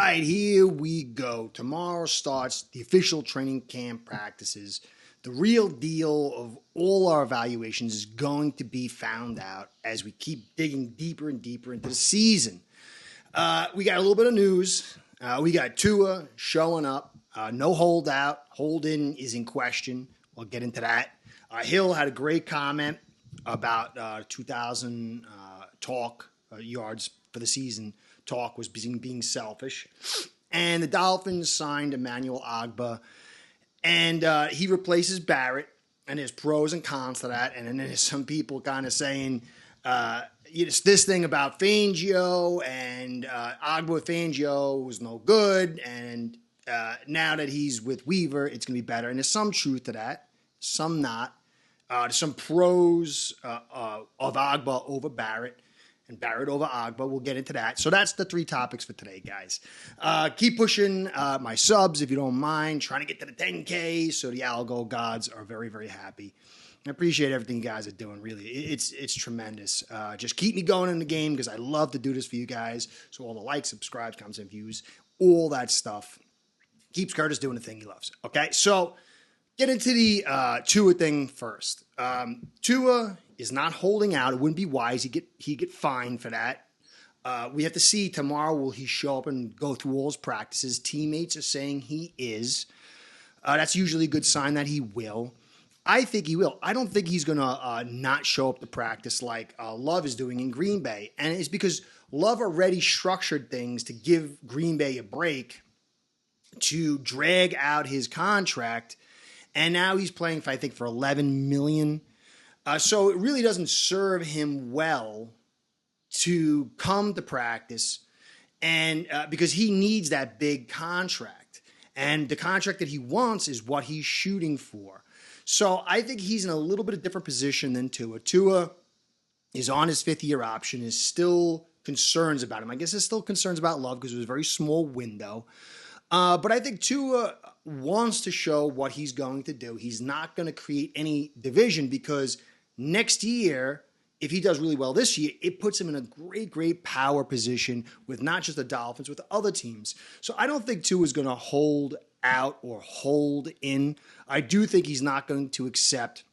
right, here we go. Tomorrow starts the official training camp practices. The real deal of all our evaluations is going to be found out as we keep digging deeper and deeper into the season. We got a little bit of news. We got Tua showing up. No holdout. Hold-in is in question. We'll get into that. Hill had a great comment about 2,000 yards for the season. Talk was being selfish. And the Dolphins signed Emmanuel Ogbah. And he replaces Barrett. And there's pros and cons to that. And then there's some people kind of saying this thing about Fangio and Ogbah Fangio was no good. And now that he's with Weaver, it's going to be better. And there's some truth to that, some not. There's some pros of Ogbah over Barrett and Barrett over Ogbah. We'll get into that. So that's the three topics for today, guys. Keep pushing my subs if you don't mind. Trying to get to the 10K so the algo gods are very, very happy. I appreciate everything you guys are doing, really. It's tremendous. Just keep me going in the game because I love to do this for you guys. So all the likes, subscribes, comments, and views, all that stuff keeps Curtis doing the thing he loves. Okay, so get into the Tua thing first. Tua is not holding out. It wouldn't be wise. He get fined for that. We have to see tomorrow, will he show up and go through all his practices? Teammates are saying he is. That's usually a good sign that he will. I think he will. I don't think he's going to not show up to practice like Love is doing in Green Bay. And it's because Love already structured things to give Green Bay a break to drag out his contract. And now he's playing, for $11 million. So it really doesn't serve him well to come to practice and because he needs that big contract. And the contract that he wants is what he's shooting for. So I think he's in a little bit of different position than Tua. Tua is on his fifth-year option, is still concerns about him. I guess there's still concerns about Love because it was a very small window. But I think Tua wants to show what he's going to do. He's not going to create any division because next year, if he does really well this year, it puts him in a great, great power position with not just the Dolphins, with other teams. So I don't think Tua is going to hold out or hold in. I do think he's not going to accept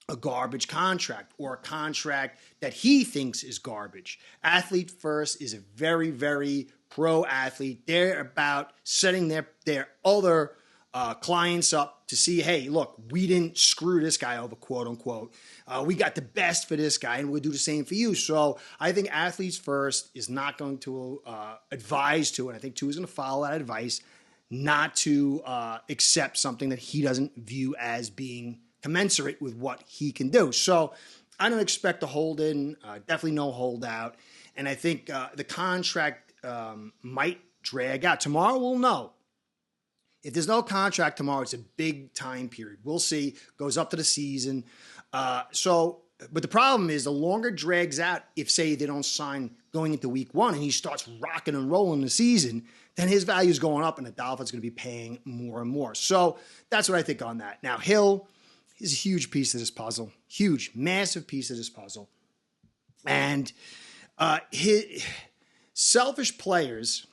a garbage contract or a contract that he thinks is garbage. Athlete First is a very, very pro athlete. They're about setting their other clients up to see, hey, look, we didn't screw this guy over, quote unquote. We got the best for this guy, and we'll do the same for you. So I think Athletes First is not going to advise to, and I think Tua is going to follow that advice, not to accept something that he doesn't view as being commensurate with what he can do. So I don't expect a hold-in, definitely no holdout. And I think the contract might drag out. Tomorrow we'll know. If there's no contract tomorrow, it's a big time period. We'll see. Goes up to the season. But the problem is the longer it drags out, if, say, they don't sign going into week one and he starts rocking and rolling the season, then his value is going up and the Dolphins are going to be paying more and more. So that's what I think on that. Now, Hill is a huge piece of this puzzle. Huge, massive piece of this puzzle. And his selfish players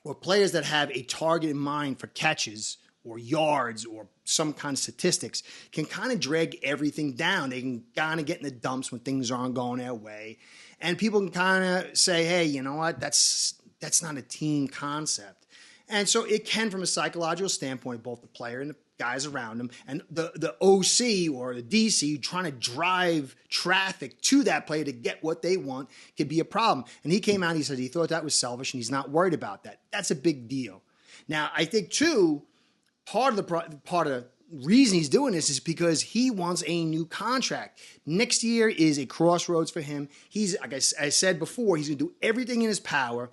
or players that have a target in mind for catches or yards or some kind of statistics can kind of drag everything down. They can kind of get in the dumps when things aren't going their way. And people can kind of say, hey, you know what, that's not a team concept. And so it can, from a psychological standpoint, both the player and the guys around him and the OC or the DC trying to drive traffic to that player to get what they want could be a problem. And he came out, he said he thought that was selfish and he's not worried about that. That's a big deal. Now, I think, too, part of the reason he's doing this is because he wants a new contract. Next year is a crossroads for him. He's, like I said before, he's going to do everything in his power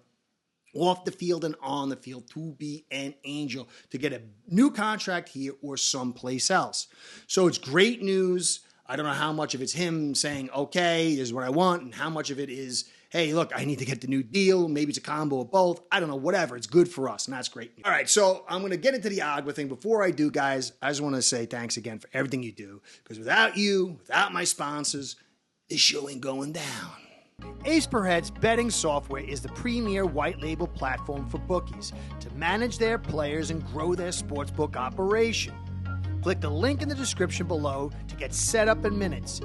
off the field and on the field to be an angel, to get a new contract here or someplace else. So it's great news. I don't know how much of it's him saying, okay, this is what I want, and how much of it is, hey, look, I need to get the new deal. Maybe it's a combo of both. I don't know, whatever. It's good for us, and that's great news. All right, so I'm going to get into the Ogbah thing. Before I do, guys, I just want to say thanks again for everything you do, because without you, without my sponsors, this show ain't going down. Ace Per Head's betting software is the premier white label platform for bookies to manage their players and grow their sportsbook operation. Click the link in the description below to get set up in minutes.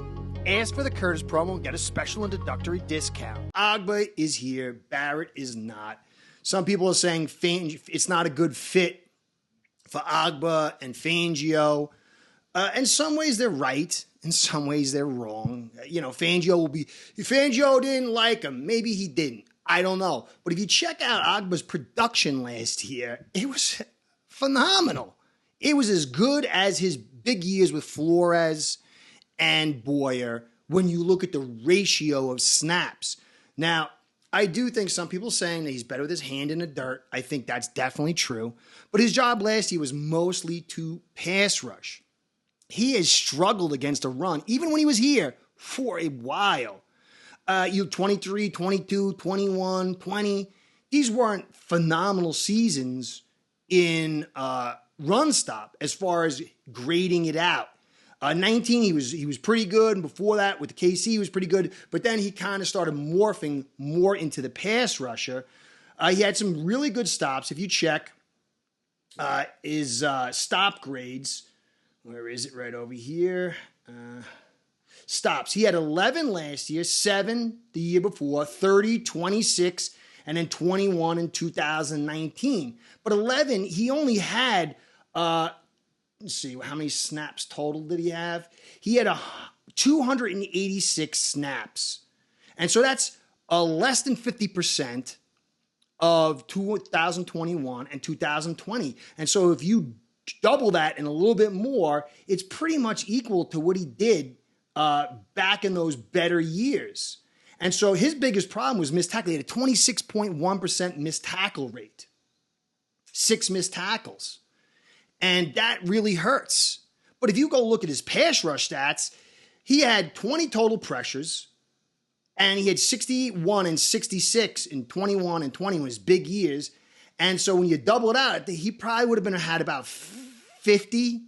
Ask for the Curtis promo and get a special introductory discount. Ogbah is here. Barrett is not. Some people are saying it's not a good fit for Ogbah and Fangio. In some ways, they're right. In some ways, they're wrong. Fangio didn't like him. Maybe he didn't. I don't know. But if you check out Ogbah's production last year, it was phenomenal. It was as good as his big years with Flores and Boyer when you look at the ratio of snaps. Now, I do think some people saying that he's better with his hand in the dirt. I think that's definitely true. But his job last year was mostly to pass rush. He has struggled against a run, even when he was here for a while. 23, 22, 21, 20. These weren't phenomenal seasons in run stop as far as grading it out. 19, he was pretty good. And before that, with the KC, he was pretty good. But then he kind of started morphing more into the pass rusher. He had some really good stops. If you check his stop grades, where is it? Right over here. Stops. He had 11 last year, 7 the year before, 30, 26, and then 21 in 2019. But 11, he only had, let's see, how many snaps total did he have? He had 286 snaps. And so that's less than 50% of 2021 and 2020. And so if you double that and a little bit more, it's pretty much equal to what he did back in those better years. And so his biggest problem was missed tackle. He had a 26.1% missed tackle rate. 6 missed tackles. And that really hurts. But if you go look at his pass rush stats, he had 20 total pressures, and he had 61 and 66 in 21 and 20 in his big years. And so when you double it out, he probably would have had about 50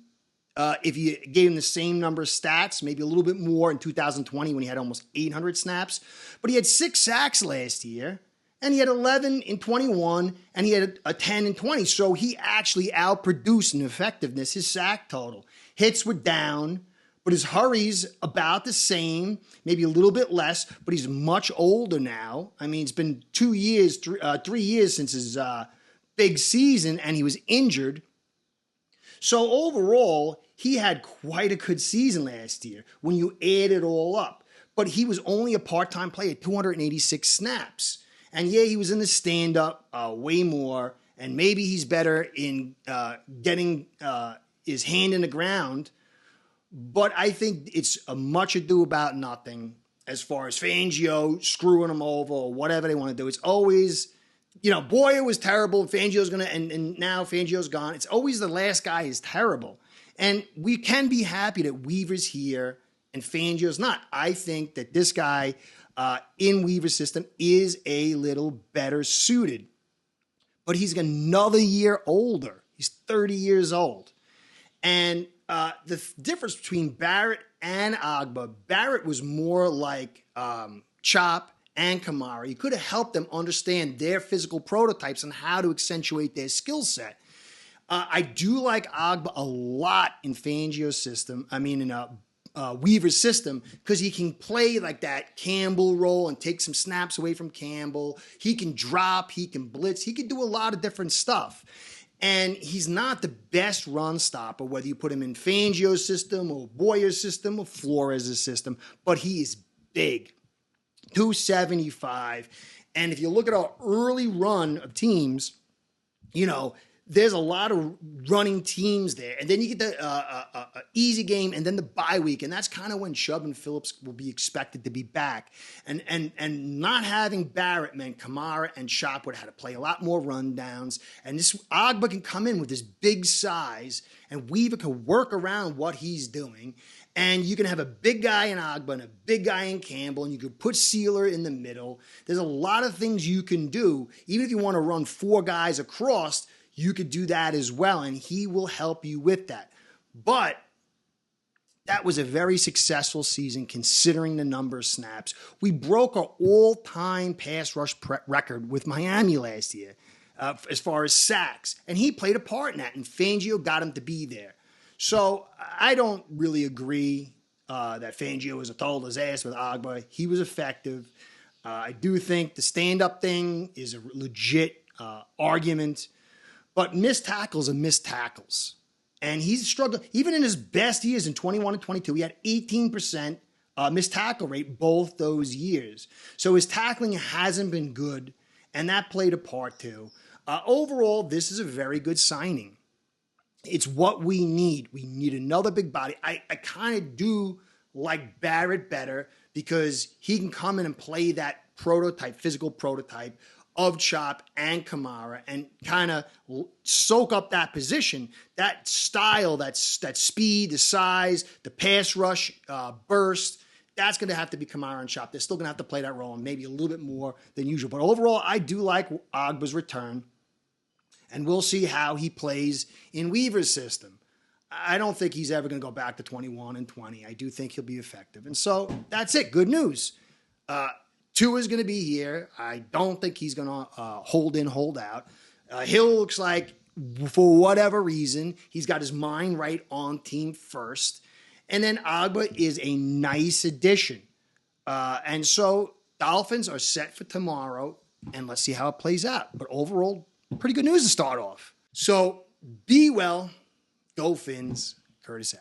if you gave him the same number of stats, maybe a little bit more in 2020 when he had almost 800 snaps. But he had 6 sacks last year, and he had 11 in 21, and he had a 10 in 20. So he actually outproduced in effectiveness his sack total. Hits were down, but his hurries about the same, maybe a little bit less, but he's much older now. I mean, it's been 3 years since his big season, and he was injured. So overall, he had quite a good season last year when you add it all up. But he was only a part-time player, 286 snaps. And yeah, he was in the stand-up way more, and maybe he's better in getting his hand in the ground. But I think it's a much ado about nothing as far as Fangio screwing him over or whatever they want to do. It's always, Boyer was terrible. Fangio's going to, and now Fangio's gone. It's always the last guy is terrible. And we can be happy that Weaver's here and Fangio's not. I think that this guy in Weaver's system is a little better suited. But he's another year older. He's 30 years old. And the difference between Barrett and Ogbah, Barrett was more like Chop and Kamara. You could have helped them understand their physical prototypes and how to accentuate their skill set. I do like Ogbah a lot in Fangio's system. I mean, in Weaver's system, because he can play like that Campbell role and take some snaps away from Campbell. He can drop, he can blitz, he can do a lot of different stuff. And he's not the best run stopper, whether you put him in Fangio's system or Boyer's system or Flores' system, but he is big. 275. And if you look at our early run of teams, there's a lot of running teams there. And then you get the easy game and then the bye week. And that's kind of when Chubb and Phillips will be expected to be back. And not having Barrett meant Kamara and Chop would have had to play a lot more rundowns. And this Ogbah can come in with this big size, and Weaver can work around what he's doing. And you can have a big guy in Ogbah and a big guy in Campbell, and you could put Sealer in the middle. There's a lot of things you can do. Even if you want to run 4 guys across, you could do that as well, and he will help you with that. But that was a very successful season considering the number of snaps. We broke our all-time pass rush record with Miami last year as far as sacks, and he played a part in that, and Fangio got him to be there. So I don't really agree that Fangio was a total disaster with Ogbah. He was effective. I do think the stand-up thing is a legit argument, but missed tackles are missed tackles. And he's struggled. Even in his best years in 21 and 22, he had 18% missed tackle rate both those years. So his tackling hasn't been good, and that played a part too. Overall, this is a very good signing. It's what we need. We need another big body. I kind of do like Barrett better because he can come in and play that prototype, physical prototype of Chop and Kamara and kind of soak up that position, that style, that speed, the size, the pass rush, burst. That's going to have to be Kamara and Chop. They're still going to have to play that role and maybe a little bit more than usual. But overall, I do like Ogbah's return, and we'll see how he plays in Weaver's system. I don't think he's ever going to go back to 21 and 20. I do think he'll be effective. And so that's it. Good news. Tua's going to be here. I don't think he's going to hold in, hold out. Hill looks like, for whatever reason, he's got his mind right on team first. And then Ogbah is a nice addition. And so Dolphins are set for tomorrow, and let's see how it plays out. But overall, pretty good news to start off. So be well. Go Fins. Curtis out.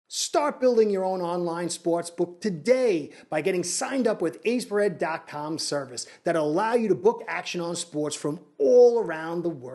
Start building your own online sportsbook today by getting signed up with aceperhead.com service that'll allow you to book action on sports from all around the world.